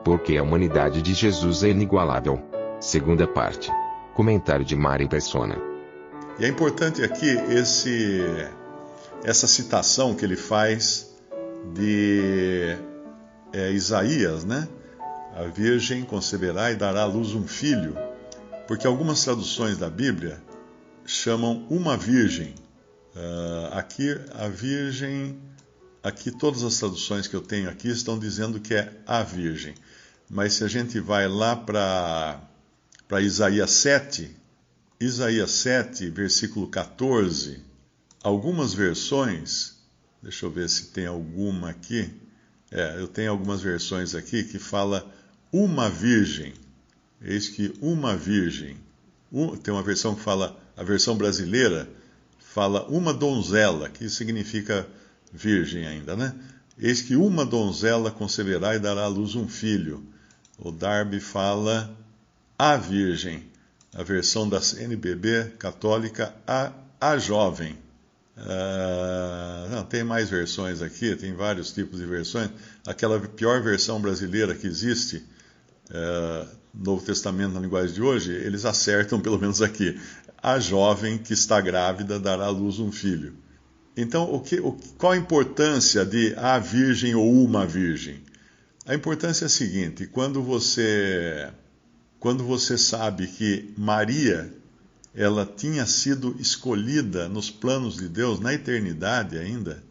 Porque a humanidade de Jesus é inigualável. Segunda parte. Comentário de Mari Persona. E é importante aqui essa citação que ele faz de Isaías, né? A virgem conceberá e dará à luz um filho, porque algumas traduções da Bíblia chamam uma virgem. Aqui a virgem, aqui todas as traduções que eu tenho aqui estão dizendo que é a virgem. Mas se a gente vai lá para Isaías 7, versículo 14, algumas versões, deixa eu ver se tem alguma aqui, eu tenho algumas versões aqui que fala uma virgem, eis que uma virgem, tem uma versão que fala, a versão brasileira, fala uma donzela, que significa virgem ainda, né? Eis que uma donzela conceberá e dará à luz um filho. O Darby fala a virgem. A versão da CNBB católica, a jovem. Não, tem mais versões aqui, tem vários tipos de versões. Aquela pior versão brasileira que existe, Novo Testamento na linguagem de hoje, eles acertam pelo menos aqui. A jovem que está grávida dará à luz um filho. Então, qual a importância de a virgem ou uma virgem? A importância é a seguinte: quando você sabe que Maria, ela tinha sido escolhida nos planos de Deus, na eternidade ainda,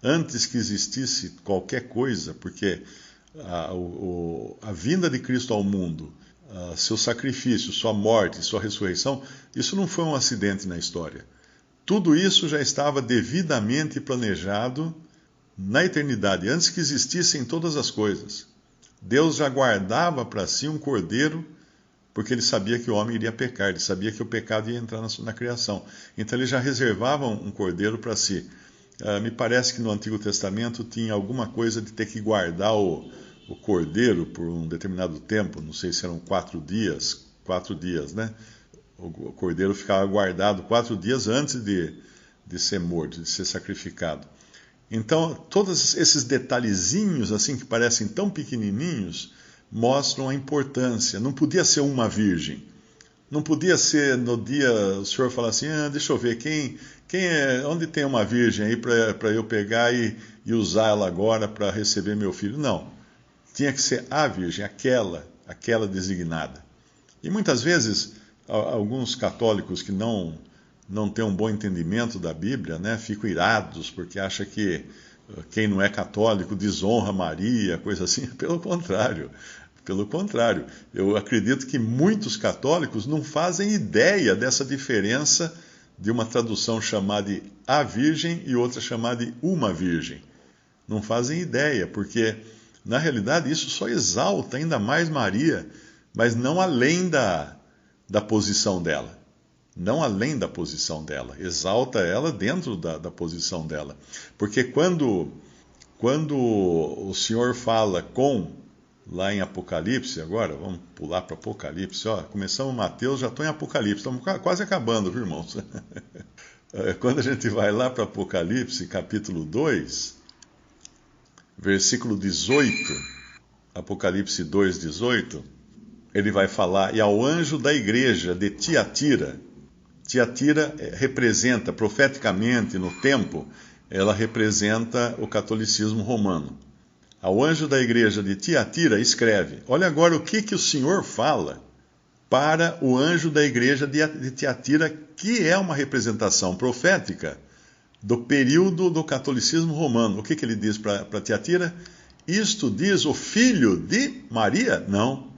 antes que existisse qualquer coisa, porque a vinda de Cristo ao mundo, seu sacrifício, sua morte, sua ressurreição, isso não foi um acidente na história. Tudo isso já estava devidamente planejado na eternidade, antes que existissem todas as coisas. Deus já guardava para si um cordeiro, porque ele sabia que o homem iria pecar, ele sabia que o pecado ia entrar na criação. Então ele já reservava um cordeiro para si. Me parece que no Antigo Testamento tinha alguma coisa de ter que guardar o cordeiro por um determinado tempo, não sei se eram 4 dias, né? O cordeiro ficava guardado 4 dias antes de ser morto, de ser sacrificado. Então, todos esses detalhezinhos, assim, que parecem tão pequenininhos, mostram a importância. Não podia ser uma virgem. Não podia ser no dia o senhor falar assim, deixa eu ver, onde tem uma virgem aí para eu pegar e usar ela agora para receber meu filho? Não. Tinha que ser a virgem, aquela designada. E muitas vezes, alguns católicos que não têm um bom entendimento da Bíblia, né, ficam irados porque acham que quem não é católico desonra Maria, coisa assim. Pelo contrário, eu acredito que muitos católicos não fazem ideia dessa diferença de uma tradução chamada de a Virgem e outra chamada de uma Virgem. Não fazem ideia, porque na realidade isso só exalta ainda mais Maria, mas não além da posição dela. Não além da posição dela. Exalta ela dentro da posição dela. Porque quando o Senhor fala lá em Apocalipse, agora, vamos pular para Apocalipse, começamos Mateus, já estou em Apocalipse, estamos quase acabando, viu, irmãos? Quando a gente vai lá para Apocalipse, capítulo 2, versículo 18, Apocalipse 2, 18, ele vai falar, e ao anjo da igreja de Tiatira representa, profeticamente, no tempo, ela representa o catolicismo romano. Ao anjo da igreja de Tiatira escreve, olha agora o que o Senhor fala para o anjo da igreja de Tiatira, que é uma representação profética do período do catolicismo romano. O que ele diz para Tiatira? Isto diz o filho de Maria? Não.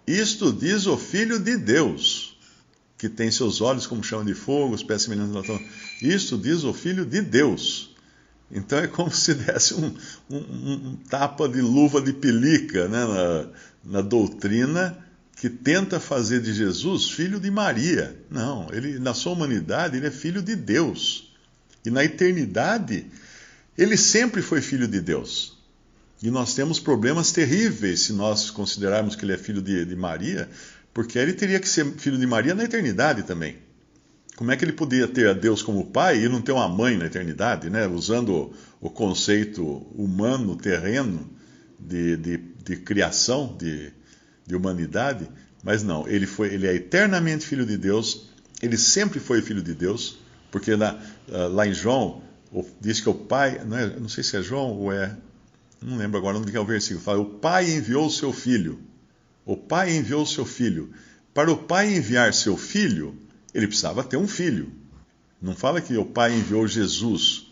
Isto diz o filho de Deus, que tem seus olhos como chama de fogo, os pés semelhantes a latão. Isto diz o filho de Deus. Então é como se desse um tapa de luva de pelica, né, na doutrina que tenta fazer de Jesus filho de Maria. Não, ele, na sua humanidade, ele é filho de Deus. E na eternidade, ele sempre foi filho de Deus. E nós temos problemas terríveis se nós considerarmos que ele é filho de Maria, porque ele teria que ser filho de Maria na eternidade também. Como é que ele podia ter a Deus como pai e não ter uma mãe na eternidade, né? Usando o conceito humano, terreno, de de criação, de humanidade, mas não, ele é eternamente filho de Deus, ele sempre foi filho de Deus, porque lá em João, diz que o Pai, não sei se é João ou não lembro agora onde é o versículo, fala, o Pai enviou o seu Filho, o Pai enviou o seu Filho. Para o Pai enviar seu Filho, ele precisava ter um filho. Não fala que o Pai enviou Jesus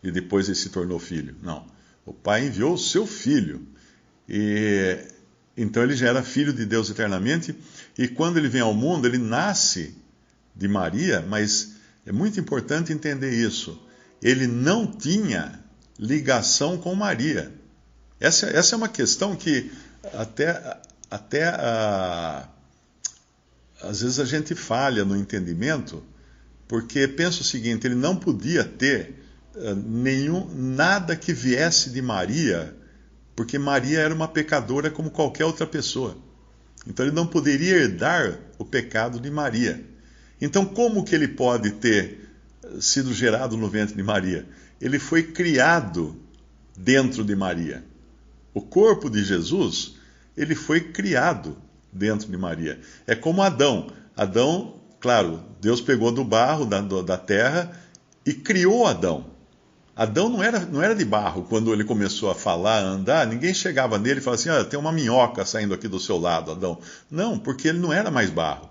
e depois ele se tornou filho. Não. O Pai enviou o seu Filho. E então ele já era filho de Deus eternamente. E quando ele vem ao mundo, ele nasce de Maria, mas é muito importante entender isso. Ele não tinha ligação com Maria. Essa é uma questão que até às vezes a gente falha no entendimento, porque pensa o seguinte, ele não podia ter nada que viesse de Maria, porque Maria era uma pecadora como qualquer outra pessoa. Então ele não poderia herdar o pecado de Maria. Então como que ele pode ter sido gerado no ventre de Maria? Ele foi criado dentro de Maria. O corpo de Jesus, ele foi criado dentro de Maria. É como Adão. Adão, claro, Deus pegou do barro, da terra, e criou Adão. Adão não era de barro. Quando ele começou a falar, a andar, ninguém chegava nele e falava assim, tem uma minhoca saindo aqui do seu lado, Adão. Não, porque ele não era mais barro.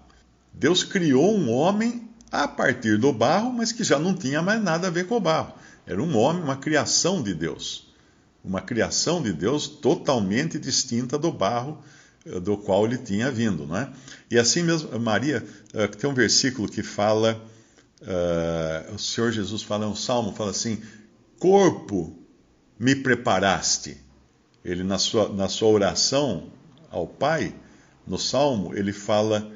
Deus criou um homem a partir do barro, mas que já não tinha mais nada a ver com o barro. Era um homem, uma criação de Deus. Uma criação de Deus totalmente distinta do barro do qual ele tinha vindo, não é? E assim mesmo, Maria, tem um versículo que fala, o Senhor Jesus fala, um salmo, fala assim, corpo me preparaste. Ele na sua oração ao Pai, no salmo, ele fala,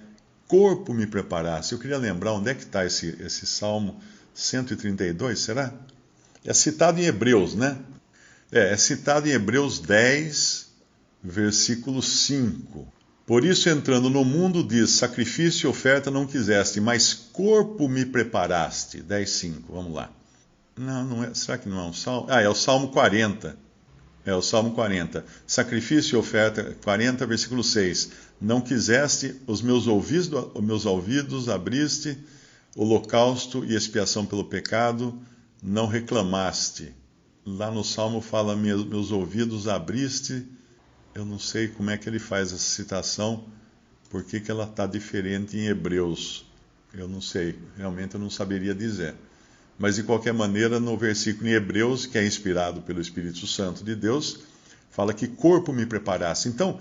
corpo me preparaste. Eu queria lembrar onde é que está esse salmo 132, será? É citado em Hebreus, né? É citado em Hebreus 10, versículo 5. Por isso, entrando no mundo, diz, sacrifício e oferta não quiseste, mas corpo me preparaste. 10:5, vamos lá. Não é, será que não é um salmo? É o Salmo 40. É o Salmo 40. Sacrifício e oferta, 40, versículo 6. Não quiseste, os meus ouvidos abriste, holocausto e expiação pelo pecado, não reclamaste. Lá no Salmo fala, meus ouvidos abriste. Eu não sei como é que ele faz essa citação, por que ela está diferente em Hebreus. Eu não sei, realmente eu não saberia dizer. Mas, de qualquer maneira, no versículo em Hebreus, que é inspirado pelo Espírito Santo de Deus, fala que corpo me preparasse. Então,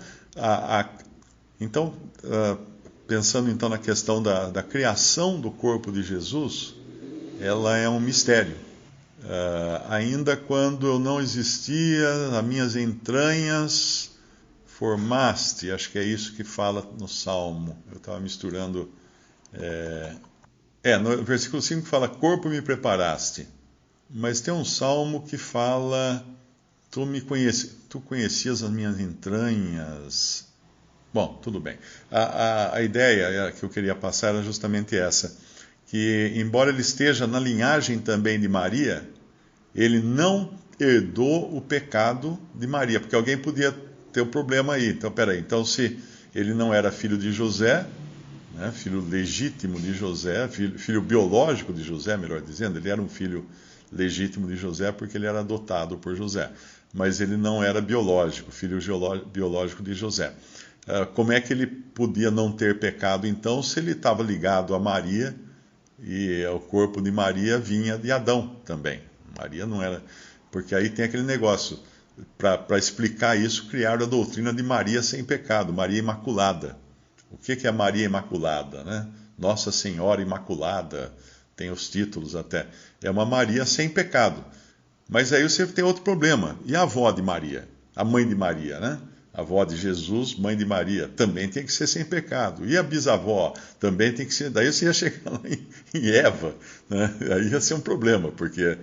pensando então na questão da criação do corpo de Jesus, ela é um mistério. Ainda quando eu não existia, as minhas entranhas formaste, acho que é isso que fala no Salmo. Eu estava misturando. No versículo 5 fala, corpo me preparaste. Mas tem um Salmo que fala, tu conhecias as minhas entranhas. Bom, tudo bem. A ideia que eu queria passar era justamente essa, que embora ele esteja na linhagem também de Maria, ele não herdou o pecado de Maria, porque alguém podia ter um problema aí. Então, então se ele não era filho de José, né, filho legítimo de José, filho biológico de José, melhor dizendo, ele era um filho legítimo de José porque ele era adotado por José, mas ele não era biológico, filho biológico de José. Como é que ele podia não ter pecado, então, se ele estava ligado a Maria, e o corpo de Maria vinha de Adão também? Maria não era... Porque aí tem aquele negócio, para explicar isso, criaram a doutrina de Maria sem pecado, Maria Imaculada. O que é Maria Imaculada, né? Nossa Senhora Imaculada, tem os títulos até. É uma Maria sem pecado. Mas aí você tem outro problema. E a avó de Maria? A mãe de Maria, né? A avó de Jesus, mãe de Maria, também tem que ser sem pecado. E a bisavó também tem que ser... Daí você ia chegar lá em Eva, né? Aí ia ser um problema, porque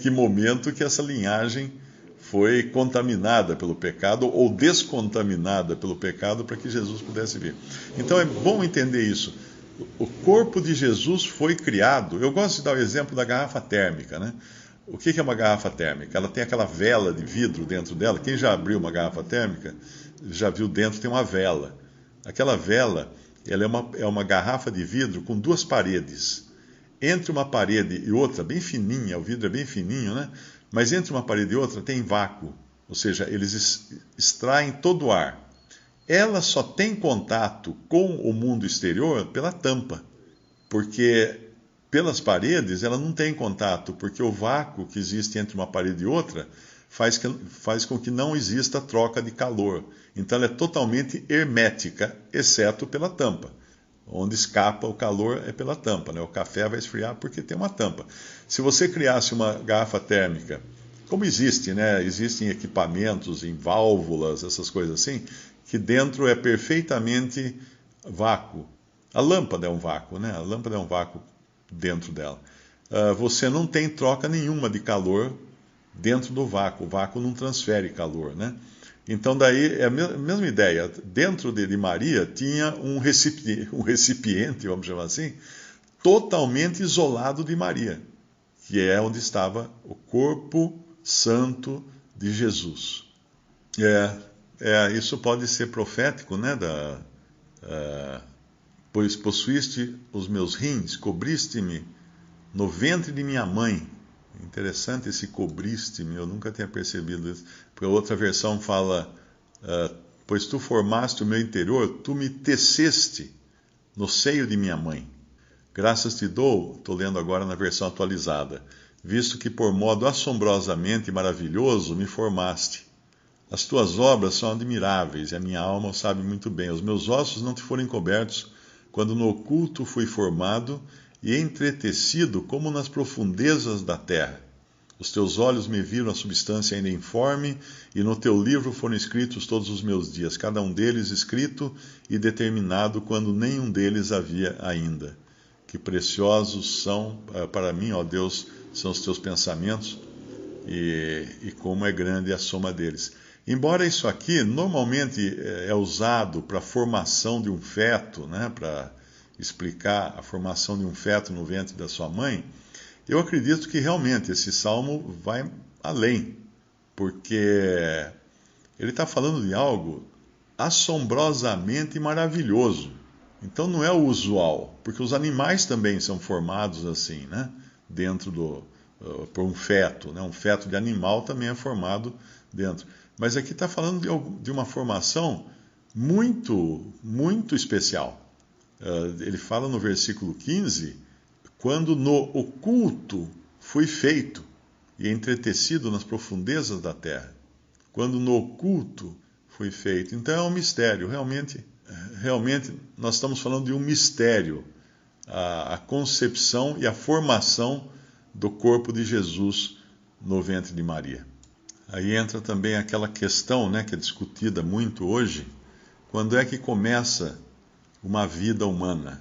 que momento que essa linhagem foi contaminada pelo pecado ou descontaminada pelo pecado para que Jesus pudesse vir. Então é bom entender isso. O corpo de Jesus foi criado. Eu gosto de dar o exemplo da garrafa térmica, né? O que é uma garrafa térmica? Ela tem aquela vela de vidro dentro dela. Quem já abriu uma garrafa térmica já viu dentro tem uma vela. Aquela vela, ela é uma garrafa de vidro com duas paredes. Entre uma parede e outra, bem fininha, o vidro é bem fininho, né? Mas entre uma parede e outra tem vácuo, ou seja, eles extraem todo o ar. Ela só tem contato com o mundo exterior pela tampa, porque pelas paredes ela não tem contato, porque o vácuo que existe entre uma parede e outra faz com que não exista troca de calor. Então ela é totalmente hermética, exceto pela tampa. Onde escapa o calor é pela tampa, né? O café vai esfriar porque tem uma tampa. Se você criasse uma garrafa térmica, como existe, né? Existem equipamentos em válvulas, essas coisas assim, que dentro é perfeitamente vácuo. A lâmpada é um vácuo, né? A lâmpada é um vácuo dentro dela. Você não tem troca nenhuma de calor dentro do vácuo. O vácuo não transfere calor, né? Então, daí é a mesma ideia. Dentro de Maria tinha um recipiente, vamos chamar assim, totalmente isolado de Maria, que é onde estava o corpo santo de Jesus. Isso pode ser profético, né? Pois possuíste os meus rins, cobriste-me no ventre de minha mãe. Interessante esse cobriste-me, eu nunca tinha percebido isso. Porque a outra versão fala, pois tu formaste o meu interior, tu me teceste no seio de minha mãe. Graças te dou, estou lendo agora na versão atualizada, visto que por modo assombrosamente maravilhoso me formaste. As tuas obras são admiráveis, e a minha alma o sabe muito bem. Os meus ossos não te foram encobertos, quando no oculto fui formado e entretecido como nas profundezas da terra. Os teus olhos me viram a substância ainda informe, e no teu livro foram escritos todos os meus dias, cada um deles escrito e determinado quando nenhum deles havia ainda. Que preciosos são para mim, ó Deus, são os teus pensamentos, e como é grande a soma deles. Embora isso aqui normalmente é usado para a formação de um feto, né, para explicar a formação de um feto no ventre da sua mãe, eu acredito que realmente esse salmo vai além, porque ele está falando de algo assombrosamente maravilhoso. Então não é o usual, porque os animais também são formados assim, né? Por um feto, né? Um feto de animal também é formado dentro. Mas aqui está falando de uma formação muito, muito especial. Ele fala no versículo 15, quando no oculto fui feito e entretecido nas profundezas da terra. Quando no oculto fui feito. Então é um mistério, realmente nós estamos falando de um mistério, a concepção e a formação do corpo de Jesus no ventre de Maria. Aí entra também aquela questão, né, que é discutida muito hoje, quando é que começa uma vida humana?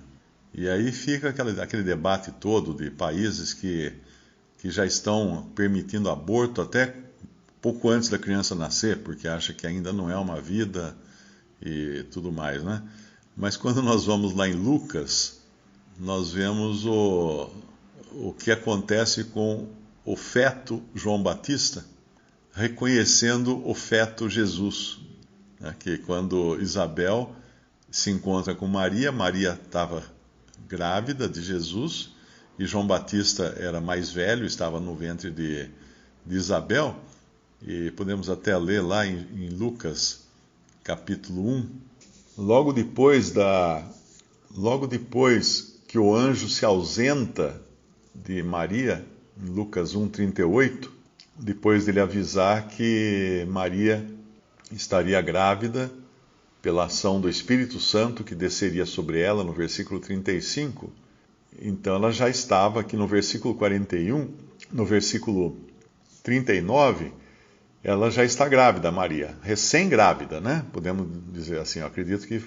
E aí fica aquele debate todo de países que já estão permitindo aborto até pouco antes da criança nascer, porque acha que ainda não é uma vida e tudo mais, né? Mas quando nós vamos lá em Lucas, nós vemos o que acontece com o feto João Batista, reconhecendo o feto Jesus, né? Que quando Isabel se encontra com Maria, Maria estava grávida de Jesus, e João Batista era mais velho, estava no ventre de Isabel, e podemos até ler lá em Lucas, capítulo 1, logo depois que o anjo se ausenta de Maria, em Lucas 1:38, depois dele avisar que Maria estaria grávida pela ação do Espírito Santo que desceria sobre ela, no versículo 35, então ela já estava aqui no versículo 41, no versículo 39, ela já está grávida, Maria, recém-grávida, né? Podemos dizer assim, eu acredito que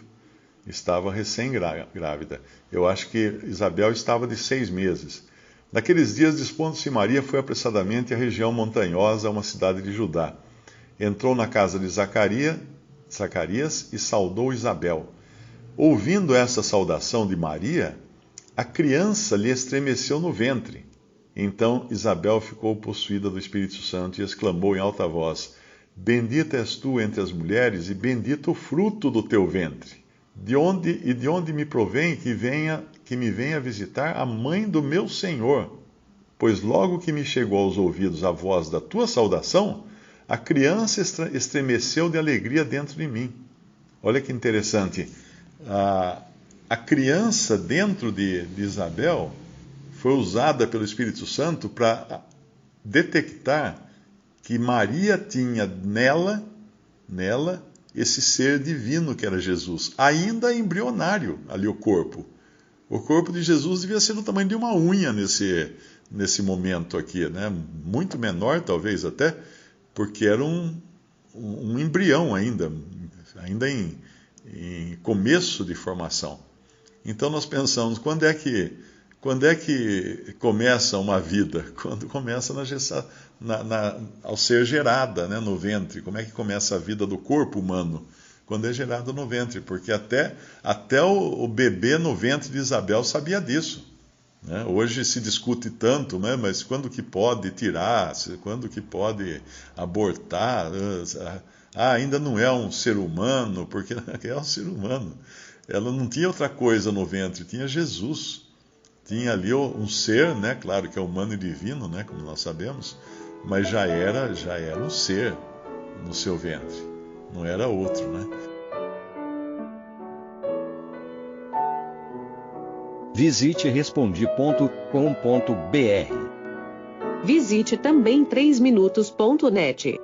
estava recém-grávida. Eu acho que Isabel estava de 6 meses. Naqueles dias, dispondo-se Maria, foi apressadamente à região montanhosa, a uma cidade de Judá. Entrou na casa de Zacarias e saudou Isabel. Ouvindo esta saudação de Maria, a criança lhe estremeceu no ventre. Então Isabel ficou possuída do Espírito Santo e exclamou em alta voz: Bendita és tu entre as mulheres, e bendito o fruto do teu ventre. De onde me provém que me venha visitar a mãe do meu Senhor? Pois logo que me chegou aos ouvidos a voz da tua saudação, a criança estremeceu de alegria dentro de mim. Olha que interessante. A criança dentro de Isabel foi usada pelo Espírito Santo para detectar que Maria tinha nela esse ser divino que era Jesus, ainda embrionário ali o corpo. O corpo de Jesus devia ser do tamanho de uma unha nesse momento aqui, né? Muito menor talvez até, porque era um embrião ainda em começo de formação. Então nós pensamos, quando é que começa uma vida? Quando começa ao ser gerada, né, no ventre. Como é que começa a vida do corpo humano? Quando é gerada no ventre, porque até o bebê no ventre de Isabel sabia disso. Né? Hoje se discute tanto, né, mas quando que pode tirar, quando que pode abortar? Ainda não é um ser humano, porque é um ser humano. Ela não tinha outra coisa no ventre, tinha Jesus. Tinha ali um ser, né, claro que é humano e divino, né, como nós sabemos, mas já era um ser no seu ventre, não era outro, né? Visite Respondi.com.br. Visite também 3minutos.net.